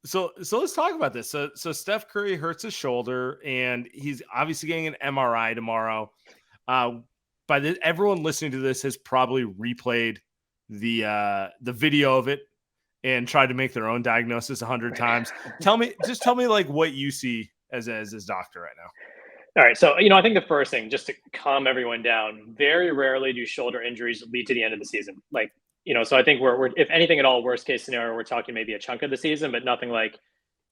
So let's talk about this. So Steph Curry hurts his shoulder, and he's obviously getting an MRI tomorrow. Everyone listening to this has probably replayed the video of it and tried to make their own diagnosis 100 times. Tell me like what you see as his doctor right now. All right. So, I think the first thing, just to calm everyone down, very rarely do shoulder injuries lead to the end of the season. So I think we're if anything at all, worst case scenario, we're talking maybe a chunk of the season, but nothing like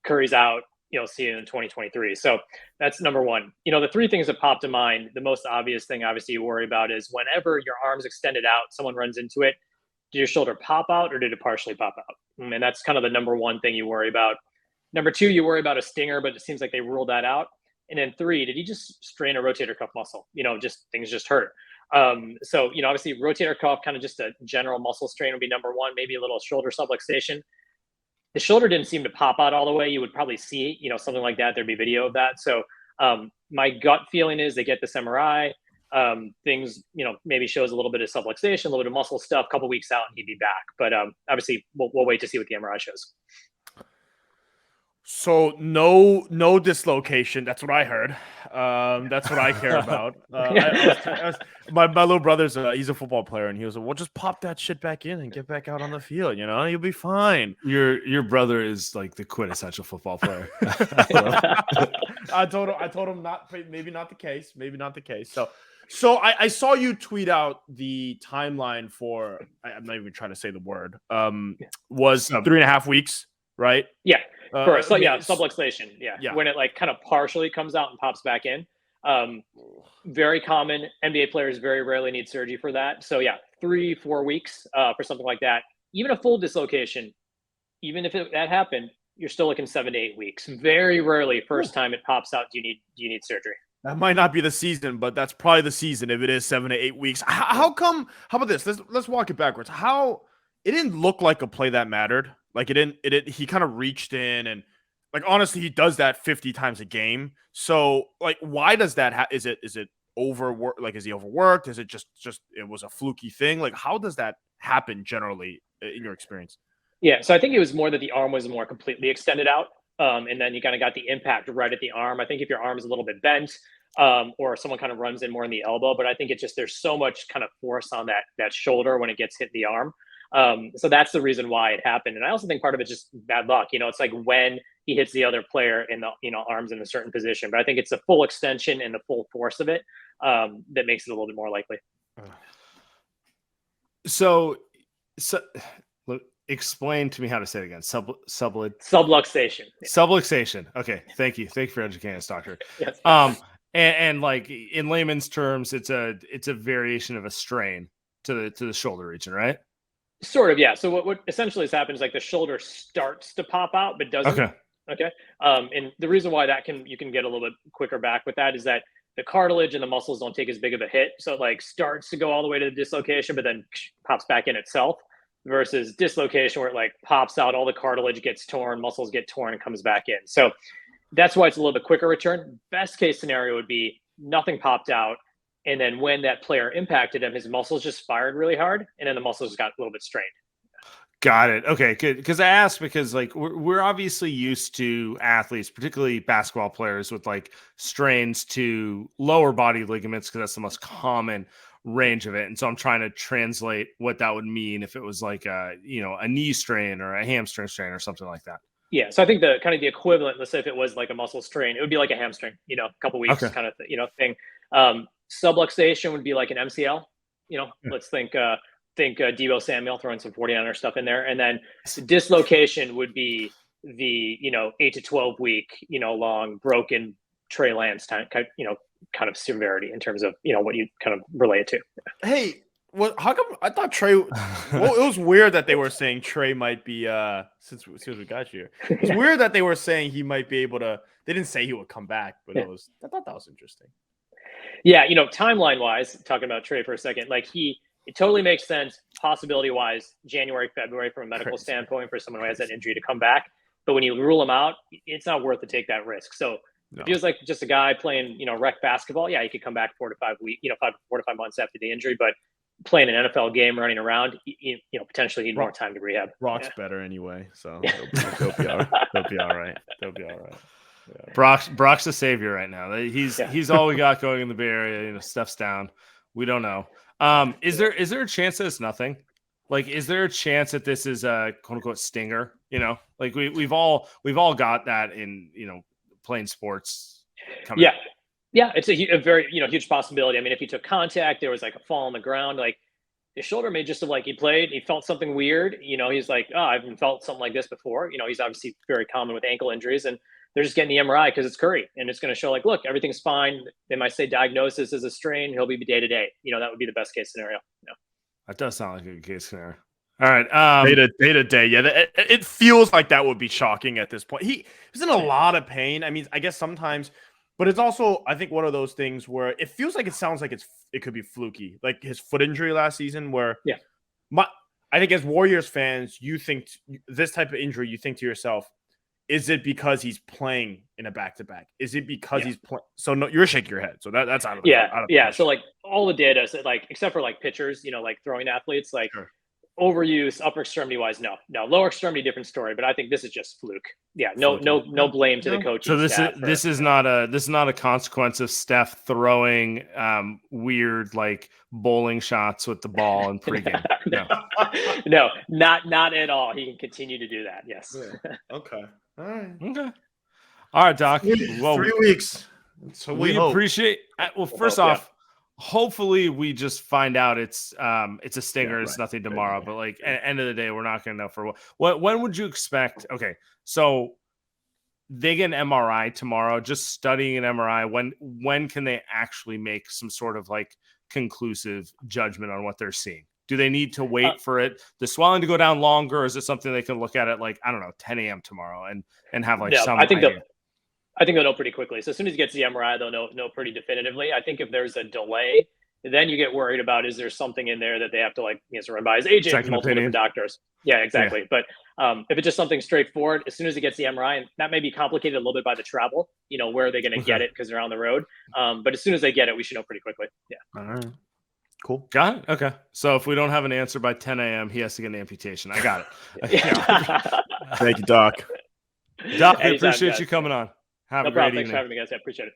Curry's out, see it in 2023. So that's number one. The three things that pop to mind, the most obvious thing, obviously, you worry about is whenever your arm's extended out, someone runs into it, did your shoulder pop out or did it partially pop out? And that's kind of the number one thing you worry about. Number two, you worry about a stinger, but it seems like they ruled that out. And then three, did he just strain a rotator cuff muscle? Things just hurt. Obviously rotator cuff, kind of just a general muscle strain would be number one, maybe a little shoulder subluxation. The shoulder didn't seem to pop out all the way. You would probably see, something like that. There'd be video of that. So my gut feeling is they get this MRI. Things, maybe shows a little bit of subluxation, a little bit of muscle stuff, a couple weeks out and he'd be back. But obviously we'll wait to see what the MRI shows. So no dislocation. That's what I heard. That's what I care about. My little brother's he's a football player, and he was like, "Well, just pop that shit back in and get back out on the field. You'll be fine." Your brother is like the quintessential football player. I told him maybe not the case. So I saw you tweet out the timeline for. I'm not even trying to say the word. Was 3.5 weeks, right? Yeah. Subluxation. Yeah. When it kind of partially comes out and pops back in. Very common. NBA players very rarely need surgery for that. So 3-4 weeks for something like that. Even a full dislocation, even if that happened, you're still looking 7 to 8 weeks. Very rarely, first time it pops out, do you need surgery? That might not be the season, but that's probably the season if it is 7 to 8 weeks. How come? How about this? Let's walk it backwards. How it didn't look like a play that mattered. Like he kind of reached in and honestly, he does that 50 times a game. So why does that is it overwork? Is he overworked? Is it just it was a fluky thing? How does that happen generally in your experience? Yeah. So I think it was more that the arm was more completely extended out. And then you kind of got the impact right at the arm. I think if your arm is a little bit bent, or someone kind of runs in more in the elbow, but I think it's just, there's so much kind of force on that shoulder when it gets hit the arm. So that's the reason why it happened. And I also think part of it's just bad luck. It's like when he hits the other player in the, arms in a certain position, but I think it's the full extension and the full force of it, that makes it a little bit more likely. So look, explain to me how to say it again. Subluxation. Subluxation. Okay. Thank you for educating us, doctor. Yes. And in layman's terms, it's a variation of a strain to the shoulder region, right? Sort of, yeah. So what essentially has happened is the shoulder starts to pop out, but doesn't. Okay. And the reason why you can get a little bit quicker back with that is that the cartilage and the muscles don't take as big of a hit. So it starts to go all the way to the dislocation, but then pops back in itself, versus dislocation where it pops out, all the cartilage gets torn, muscles get torn and comes back in. So that's why it's a little bit quicker return. Best case scenario would be nothing popped out. And then when that player impacted him, his muscles just fired really hard, and then the muscles got a little bit strained. Got it. Okay, good. Because I asked because we're obviously used to athletes, particularly basketball players, with strains to lower body ligaments because that's the most common range of it. And so I'm trying to translate what that would mean if it was a knee strain or a hamstring strain or something like that. Yeah. So I think the kind of the equivalent, let's say if it was a muscle strain, it would be like a hamstring, a couple weeks kind of, thing. Subluxation would be like an MCL, let's think Deebo Samuel, throwing some 49er stuff in there. And then dislocation would be the, 8 to 12 week, long broken Trey Lance time, kind of severity in terms of, what you kind of relate it to. Hey, how come I thought Trey, it was weird that they were saying Trey might be, since we got you here, it's weird that they were saying he might be able to, they didn't say he would come back, but I thought that was interesting. Yeah. Timeline wise, talking about Trey for a second, it totally makes sense, possibility wise, January, February, from a medical standpoint for someone who has that injury to come back. But when you rule him out, it's not worth to take that risk. So if he was just a guy playing, rec basketball, he could come back 4 to 5 weeks, 4 to 5 months after the injury. But playing an NFL game, running around, you know, potentially need more time to rehab. Brock's better anyway, so he'll be all right. They'll be all right. Yeah. Brock's the savior right now. He's all we got going in the Bay Area. You know, Steph's down. We don't know. Is there a chance that it's nothing? Like, is there a chance that this is a quote unquote stinger? You know, like we've all got that in, you know, playing sports. Yeah. Yeah, it's a very, you know, huge possibility. I mean, if he took contact, there was like a fall on the ground, like his shoulder may just have like he felt something weird. You know, he's like, oh, I haven't felt something like this before. You know, he's obviously very common with ankle injuries, and they're just getting the MRI because it's Curry, and it's going to show like, look, everything's fine. They might say diagnosis is a strain. He'll be day to day. You know, that would be the best case scenario. Yeah. That does sound like a good case scenario. All right, day to day. Yeah, it feels like that would be shocking at this point. He was in a lot of pain. I mean, I guess sometimes. But it's also, I think, one of those things where it feels like it sounds like it could be fluky, like his foot injury last season. Where, I think as Warriors fans, you think this type of injury, you think to yourself, is it because he's playing in a back-to-back? Is it because he's playing? So no, you're shaking your head. So that's out of the So like all the data, like except for like pitchers, you know, like throwing athletes, like. Sure. Overuse upper extremity wise, no. Lower extremity, different story. But I think this is just fluke. Yeah, no blame to the coach. So this is not a consequence of Steph throwing weird like bowling shots with the ball in pregame. No, not at all. He can continue to do that. Yes. Yeah. Okay. All right. Okay. All right, Doc. Well, 3 weeks. So we appreciate. Well, first off. Hopefully we just find out it's a stinger. It's nothing tomorrow, but like end of the day, we're not going to know for what. When would you expect? Okay, so they get an MRI tomorrow. Just studying an MRI. When can they actually make some sort of like conclusive judgment on what they're seeing? Do they need to wait for the swelling to go down longer, or is it something they can look at like, I don't know, 10 a.m. tomorrow and have like some? I think they'll know pretty quickly. So as soon as he gets the MRI, they'll know pretty definitively. I think if there's a delay, then you get worried about, is there something in there that they have to like, you know, run by his agent and multiple different doctors. Yeah, exactly. Yeah. But if it's just something straightforward, as soon as he gets the MRI, and that may be complicated a little bit by the travel, you know, where are they going to get it because they're on the road. But as soon as they get it, we should know pretty quickly. Yeah. All right. Cool. Got it. Okay. So if we don't have an answer by 10 a.m., he has to get an amputation. I got it. Thank you, Doc. Doc, I appreciate you coming on. Have a great evening. Thanks for having me, guys. I appreciate it.